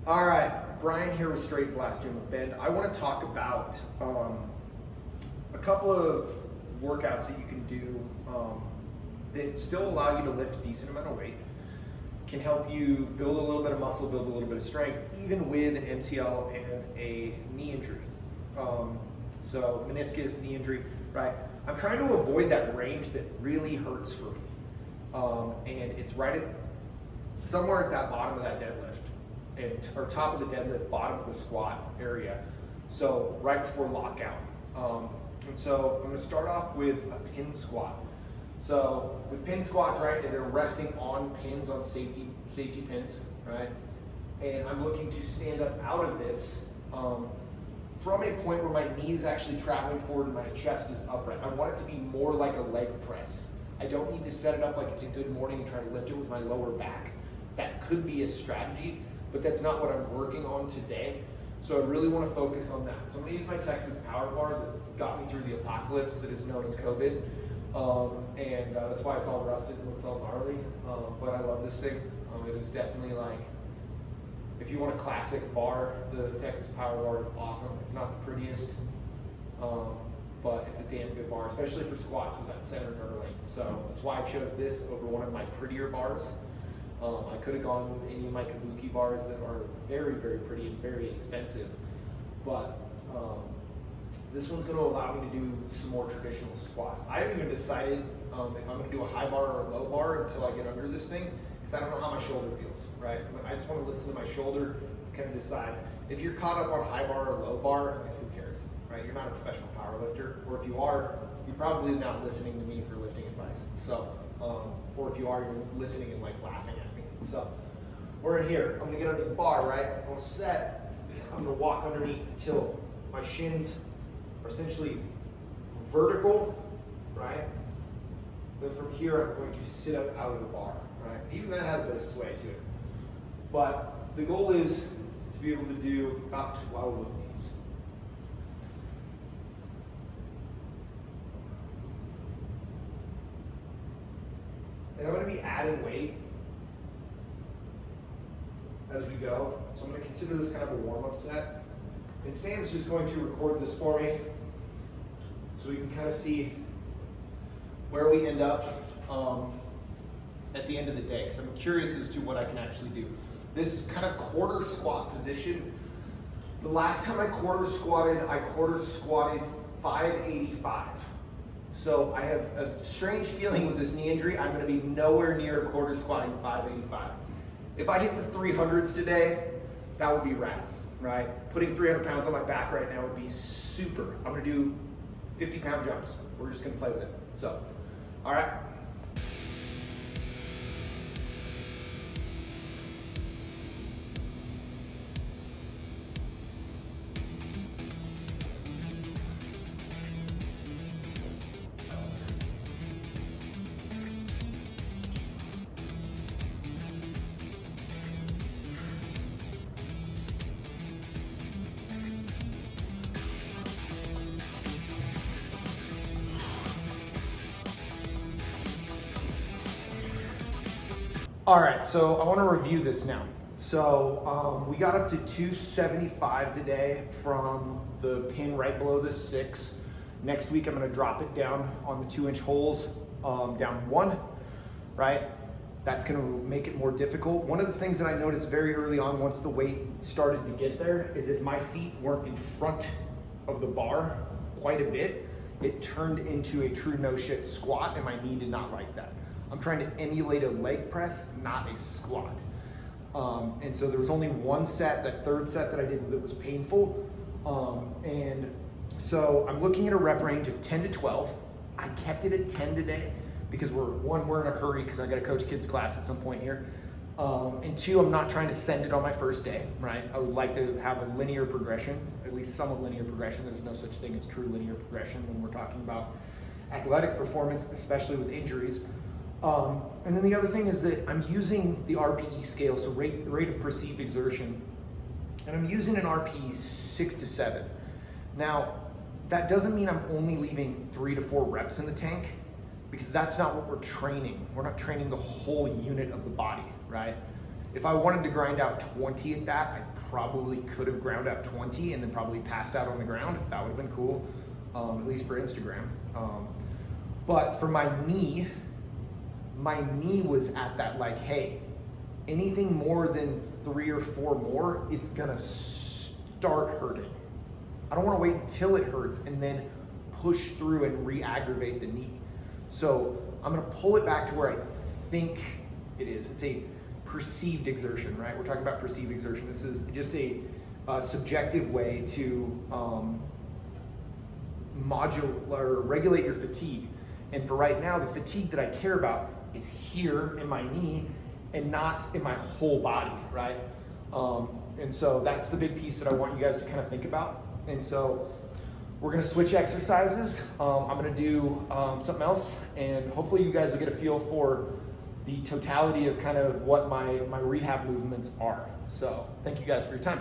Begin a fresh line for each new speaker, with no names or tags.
All right, Brian here with Straight Blast Gym with Bend. I want to talk about a couple of workouts that you can do that still allow you to lift a decent amount of weight, can help you build a little bit of muscle, build a little bit of strength, even with an MCL and a knee injury. So meniscus, knee injury, right? I'm trying to avoid that range that really hurts for me. And it's right at somewhere at that bottom of that deadlift. Or top of the deadlift, bottom of the squat area. So right before lockout. And so I'm gonna start off with a pin squat. So with pin squats, right, they're resting on pins, on safety pins, right? And I'm looking to stand up out of this from a point where my knee is actually traveling forward and my chest is upright. I want it to be more like a leg press. I don't need to set it up like it's a good morning and try to lift it with my lower back. That could be a strategy, but that's not what I'm working on today. So I really want to focus on that. So I'm going to use my Texas power bar that got me through the apocalypse that is known as COVID. That's why it's all rusted and looks all gnarly. But I love this thing. It is definitely like, if you want a classic bar, the Texas power bar is awesome. It's not the prettiest, but it's a damn good bar, especially for squats with that center knurling. So that's why I chose this over one of my prettier bars. I could have gone with any of my kabuki bars that are very, very pretty and very expensive, but this one's going to allow me to do some more traditional squats. I haven't even decided if I'm going to do a high bar or a low bar until I get under this thing, because I don't know how my shoulder feels, right? I just want to listen to my shoulder and kind of decide. If you're caught up on high bar or low bar, who cares, right? You're not a professional power lifter, or if you are, you're probably not listening to me for lifting advice. So, or if you are, you're listening and like laughing at me. So we're in here. I'm gonna get under the bar, right? I'm gonna set. I'm gonna walk underneath until my shins are essentially vertical, right? Then from here, I'm going to sit up out of the bar, right? Even that had a bit of sway to it. But the goal is to be able to do about 12 of these. And I'm going to be adding weight as we go. So I'm going to consider this kind of a warm-up set. And Sam's just going to record this for me so we can kind of see where we end up at the end of the day, because I'm curious as to what I can actually do. This kind of quarter squat position, the last time I quarter squatted 585. So I have a strange feeling with this knee injury. I'm going to be nowhere near quarter squatting 585. If I hit the 300s today, that would be rad, right? Putting 300 pounds on my back right now would be super. I'm going to do 50-pound jumps. We're just going to play with it. So, all right. All right, so I want to review this now. So we got up to 275 today from the pin right below the 6. Next week I'm going to drop it down on the 2-inch holes, down 1, right? That's going to make it more difficult. One of the things that I noticed very early on, once the weight started to get there, is if my feet weren't in front of the bar quite a bit, it turned into a true no shit squat, and my knee did not like that. I'm trying to emulate a leg press, not a squat. And so there was only one set, that third set that I did that was painful. And so I'm looking at a rep range of 10 to 12. I kept it at 10 today because we're in a hurry because I got to coach kids class at some point here. And 2, I'm not trying to send it on my first day, right? I would like to have a linear progression, at least somewhat linear progression. There's no such thing as true linear progression when we're talking about athletic performance, especially with injuries. And then the other thing is that I'm using the RPE scale, so rate of perceived exertion, and I'm using an RPE 6 to 7. Now, that doesn't mean I'm only leaving 3 to 4 reps in the tank, because that's not what we're training. We're not training the whole unit of the body, right? If I wanted to grind out 20 at that, I probably could have ground out 20 and then probably passed out on the ground. That would have been cool, at least for Instagram. But for my knee was at that like, hey, anything more than 3 or 4 more, it's gonna start hurting. I don't wanna wait until it hurts and then push through and re-aggravate the knee. So I'm gonna pull it back to where I think it is. It's a perceived exertion, right? We're talking about perceived exertion. This is just a subjective way to regulate your fatigue. And for right now, the fatigue that I care about is here in my knee and not in my whole body, right? And so that's the big piece that I want you guys to kind of think about. And so we're gonna switch exercises. I'm gonna do something else, and hopefully you guys will get a feel for the totality of kind of what my rehab movements are. So thank you guys for your time.